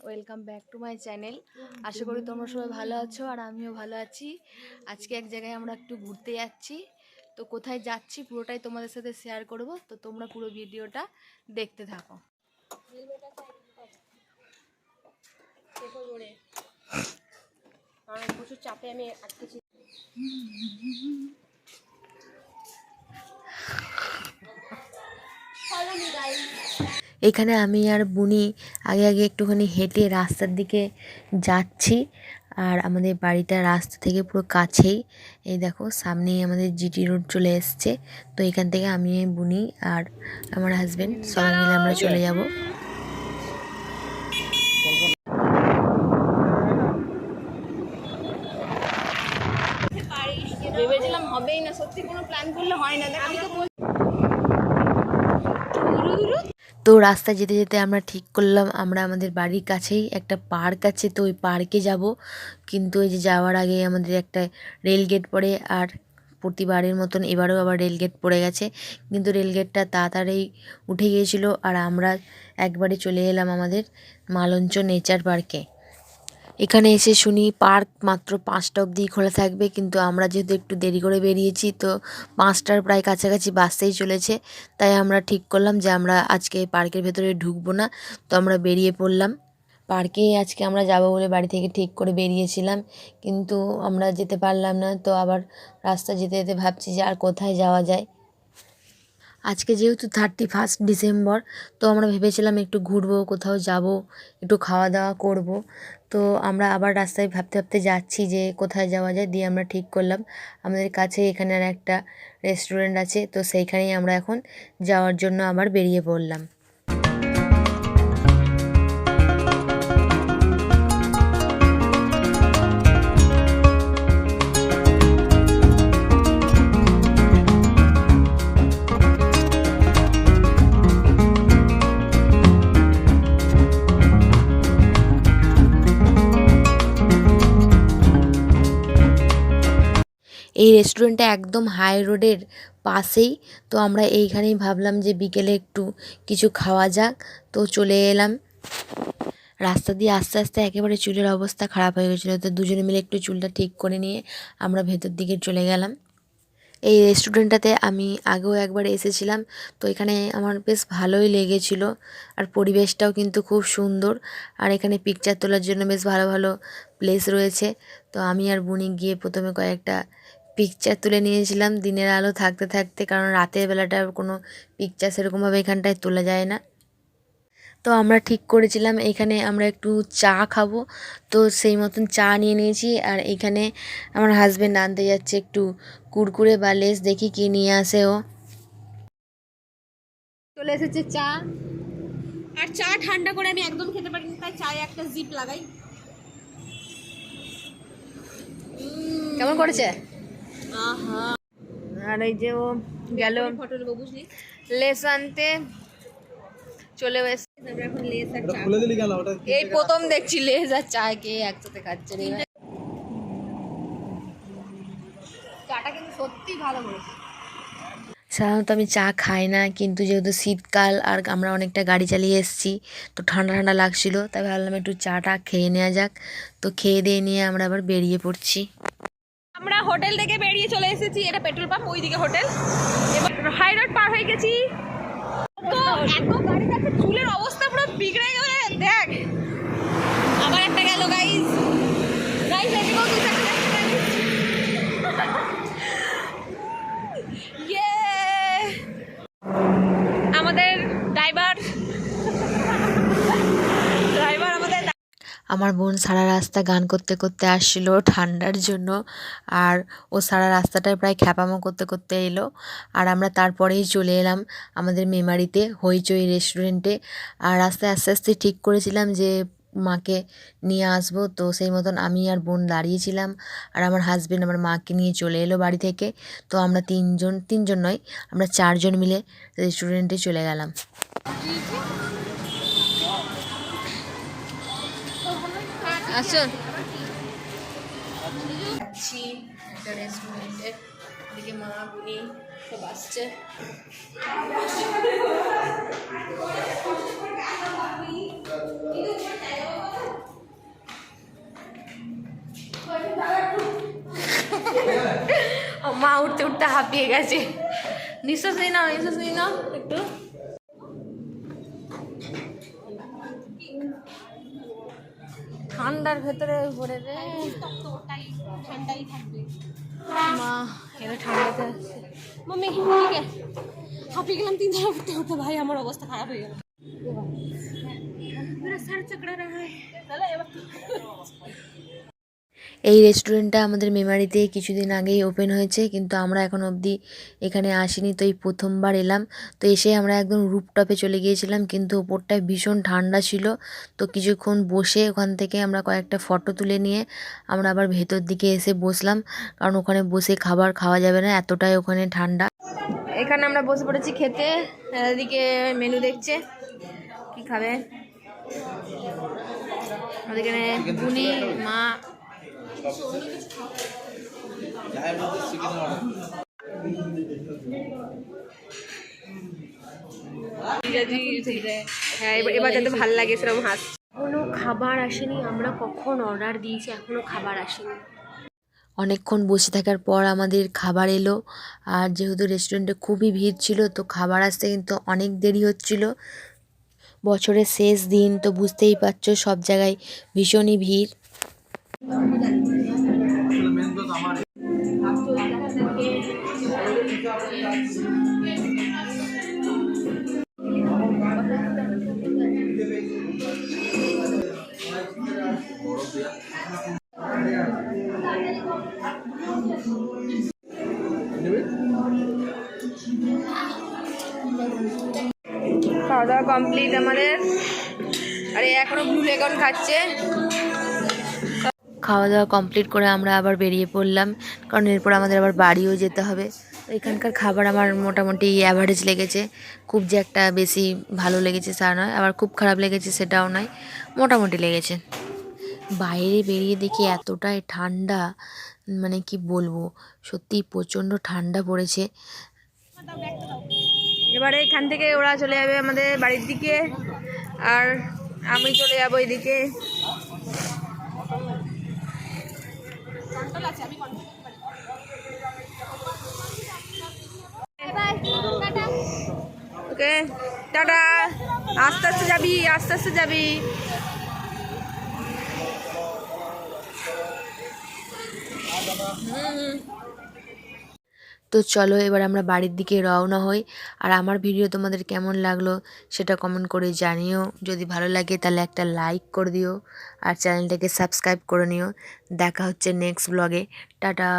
Welcome back to my channel. আশা করি তোমরা সবাই ভালো আছো আর আমিও ভালো আছি। আজকে এক জায়গায় আমরা একটু ঘুরতে যাচ্ছি, তো কোথায় যাচ্ছি পুরোটাই তোমাদের সাথে শেয়ার করব, তো তোমরা পুরো ভিডিওটা দেখতে থাকো। প্রচুর চাপে আমি আটকেছি। এখানে আমি আর বুনি আগে আগে একটুখানি হেঁটে রাস্তার দিকে যাচ্ছি, আর আমাদের বাড়িটা রাস্তা থেকে পুরো কাছেই। এই দেখো সামনেই আমাদের জিটি রোড চলে এসছে। তো এখান থেকে আমি, বুনি আর আমার হাজবেন্ড সবাই মিলে আমরা চলে যাব। ভেবেছিলাম হবেই না, সত্যি কোনো প্ল্যান করলে হয় না। আমি তো তো রাস্তায় যেতে যেতে আমরা ঠিক করলাম আমরা আমাদের বাড়ির কাছেই একটা পার্ক আছে, তো ওই পার্কে যাব। কিন্তু এই যে যাওয়ার আগে আমাদের একটা রেল গেট পড়ে, আর প্রতিবারের মতন এবারেও আবার রেল গেট পড়ে গেছে। কিন্তু রেল গেটটা তাড়াতাড়ি উঠে গিয়েছিল, আর আমরা একবারে চলে এলাম আমাদের মালঞ্চ নেচার পার্কে। এখানে এসে শুনি পার্ক মাত্র 5টা অবধি খোলা থাকবে, কিন্তু আমরা যেহেতু একটু দেরি করে বেরিয়েছি, তো 5টার প্রায় কাছাকাছি বাসতেই চলেছে। তাই আমরা ঠিক করলাম যে আমরা আজকে পার্কের ভেতরে ঢুকবো না, তো আমরা বেরিয়ে পড়লাম। পার্কে আজকে আমরা যাব বলে বাড়ি থেকে ঠিক করে বেরিয়েছিলাম, কিন্তু আমরা যেতে পারলাম না। তো আবার রাস্তা যেতে যেতে ভাবছি যে আর কোথায় যাওয়া যায়। আজকে যেহেতু 31 ডিসেম্বর, তো আমরা ভেবেছিলাম একটু ঘুরবো, কোথাও যাব, একটু খাওয়া দাওয়া করব। তো আমরা আবার রাস্তায় ভাবতে ভাবতে যাচ্ছি যে কোথায় যাওয়া যায়। দিয়ে আমরা ঠিক করলাম আমাদের কাছে এখানে আর একটা রেস্টুরেন্ট আছে, তো সেইখানেই আমরা এখন যাওয়ার জন্য আবার বেরিয়ে পড়লাম। এই রেস্টুরেন্টটা একদম হাই রোডের পাশেই। তো আমরা এইখানেই ভাবলাম যে বিকেলে একটু কিছু খাওয়া যাক, তো চলে এলাম। রাস্তা দিয়ে আস্তে আস্তে একেবারে চুলের অবস্থা খারাপ হয়ে গেছিলো, তো দুজনে মিলে একটু চুলটা ঠিক করে নিয়ে আমরা ভেতর দিকে চলে গেলাম। এই রেস্টুরেন্টটাতে আমি আগেও একবার এসেছিলাম, তো এখানে আমার বেশ ভালোই লেগেছিলো, আর পরিবেশটাও কিন্তু খুব সুন্দর। আর এখানে পিকচার তোলার জন্য বেশ ভালো ভালো প্লেস রয়েছে। তো আমি আর বুনি গিয়ে প্রথমে কয়েকটা পিকচার তুলে নিয়েছিলাম দিনের আলো থাকতে থাকতে, কারণ রাতের বেলাটা কোনো পিকচার সেরকমভাবে এখানটায় তোলা যায় না। তো আমরা ঠিক করেছিলাম এখানে আমরা একটু চা খাবো, তো সেই মতন চা নিয়ে নিয়েছি। আর এখানে আমার হাজবেন্ড আনতে যাচ্ছে একটু কুরকুরে বা লেস, দেখি কি নিয়ে আসে ও। চলে এসেছে চা, আর চা ঠান্ডা করে আমি একদম খেতে পারি না, তাই চায়ে একটা জিপ লাগাই। কেমন করেছে? আহা, আর এই যে ও গেল ফটো নেবো বুঝলি। লেস আনতে, চলে এসে আমরা এখন লেস আর চা এই প্রথম দেখছি লেস আর চা কে একসাথে খাচ্ছে রে। চাটা কিন্তু সত্যি ভালো করেছে। সাধারণত আমি চা খাই না, কিন্তু যেহেতু শীতকাল আর আমরা অনেকটা গাড়ি চালিয়ে এসেছি, তো ঠান্ডা ঠান্ডা লাগছিল, তাই ভাবলাম একটু চাটা খেয়ে নেওয়া যাক। তো খেয়ে দিয়ে নিয়ে আমরা আবার বেরিয়ে পড়ছি। আমরা হোটেল থেকে বেরিয়ে চলে এসেছি, এটা পেট্রোল পাম্প, ওইদিকে হোটেল। এবার হাই রোড পার হয়ে গেছি। তো এত গাড়ি যাচ্ছে, চুলের অবস্থা পুরো বিগড়ে গেলে দেখ। আবার একটা গেল guys. Guys let's go to আমাদের ড্রাইভার আমাদের। আমার বোন সারা রাস্তা গান করতে করতে আসছিল ঠান্ডার জন্য, আর ও সারা রাস্তাটায় প্রায় খ্যাপামো করতে করতে এলো। আর আমরা তারপরেই চলে এলাম আমাদের মেমারিতে হইচই রেস্টুরেন্টে। আর রাস্তায় আস্তে আস্তে ঠিক করেছিলাম যে মাকে নিয়ে আসবো, তো সেই মতন আমি আর বোন দাঁড়িয়েছিলাম, আর আমার হাজবেন্ড আমার মাকে নিয়ে চলে এলো বাড়ি থেকে। তো আমরা তিনজন নয়, আমরা 4জন মিলে রেস্টুরেন্টে চলে গেলাম। আসুন, যাচ্ছি একটা রেস্টুরেন্টে, এদিকে মা বুনি সব আসছে। মা উঠতে উঠতে হাঁপিয়ে গেছে। নিঃশ্বাস নিয়ে নাও, নিঃশ্বাস নিয়ে নাও একটু। ঠান্ডার ভেতরে পড়ে রে ঠান্ডাই থাকবে। মা এটা ঠান্ডাতে আসছে। মাম্মি ঠিক আছে, হাঁপিয়ে গেলাম 3 ধারা উঠতে উঠতে। ভাই আমার অবস্থা খারাপ হয়ে গেল। मेरा सर चकरा रहा है। এই রেস্টুরেন্টটা আমাদের মেমারিতে কিছুদিন আগেই ওপেন হয়েছে, কিন্তু আমরা এখন অবধি এখানে আসিনি। তো এই প্রথমবার এলাম। তো এসে আমরা একদম রুপটপে চলে গিয়েছিলাম, কিন্তু ওপরটায় ভীষণ ঠান্ডা ছিল। তো কিছুক্ষণ বসে ওখান থেকে আমরা কয়েকটা ফটো তুলে নিয়ে আমরা আবার ভেতর দিকে এসে বসলাম, কারণ ওখানে বসে খাবার খাওয়া যাবে না, এতটাই ওখানে ঠান্ডা। এখানে আমরা বসে পড়েছি খেতে। এদিকে মেনু দেখছে কি খাবে। আমাদের এখানে বুনি মা হ্যাঁ, এবার যাতে ভালো লাগে সেরকম হাস। এখনো খাবার আসেনি, আমরা কখন অর্ডার দিয়েছি এখনো খাবার আসেনি। অনেকক্ষণ বসে থাকার পর আমাদের খাবার এলো। আর যেহেতু রেস্টুরেন্টে খুবই ভিড় ছিল, তো খাবার আসতে কিন্তু অনেক দেরি হচ্ছিল। বছরের শেষ দিন, তো বুঝতেই পারছো সব জায়গায় ভীষণই ভিড়। খাওয়া দাওয়া কমপ্লিট আমাদের। আরে এখনো ব্লু লেগন খাচ্ছে। খাওয়া দাওয়া কমপ্লিট করে আমরা আবার বেরিয়ে পড়লাম, কারণ এরপর আমাদের আবার বাড়িও যেতে হবে। তো এখানকার খাবার আমার মোটামুটি অ্যাভারেজ লেগেছে, খুব যে একটা বেশি ভালো লেগেছে তা নয়, আবার খুব খারাপ লেগেছে সেটাও নয়, মোটামুটি লেগেছে। বাইরে বেরিয়ে দেখি এতটাই ঠান্ডা, মানে কি বলবো, সত্যি প্রচণ্ড ঠান্ডা পড়েছে। এবারে এখান থেকে ওরা চলে যাবে আমাদের বাড়ির দিকে, আর আমি চলে যাবো এদিকে। ওকে টাটা। আস্তে আস্তে যাবি, আস্তে আস্তে যাবি। তো চলো এবার আমরা বাড়ির দিকে রওনা হই। আর আমার ভিডিও তোমাদের কেমন লাগলো সেটা কমেন্ট করে জানিও। যদি ভালো লাগে তাহলে একটা লাইক করে দিও, আর চ্যানেলটাকে সাবস্ক্রাইব করে নিও। দেখা হচ্ছে নেক্সট ব্লগে। টাটা।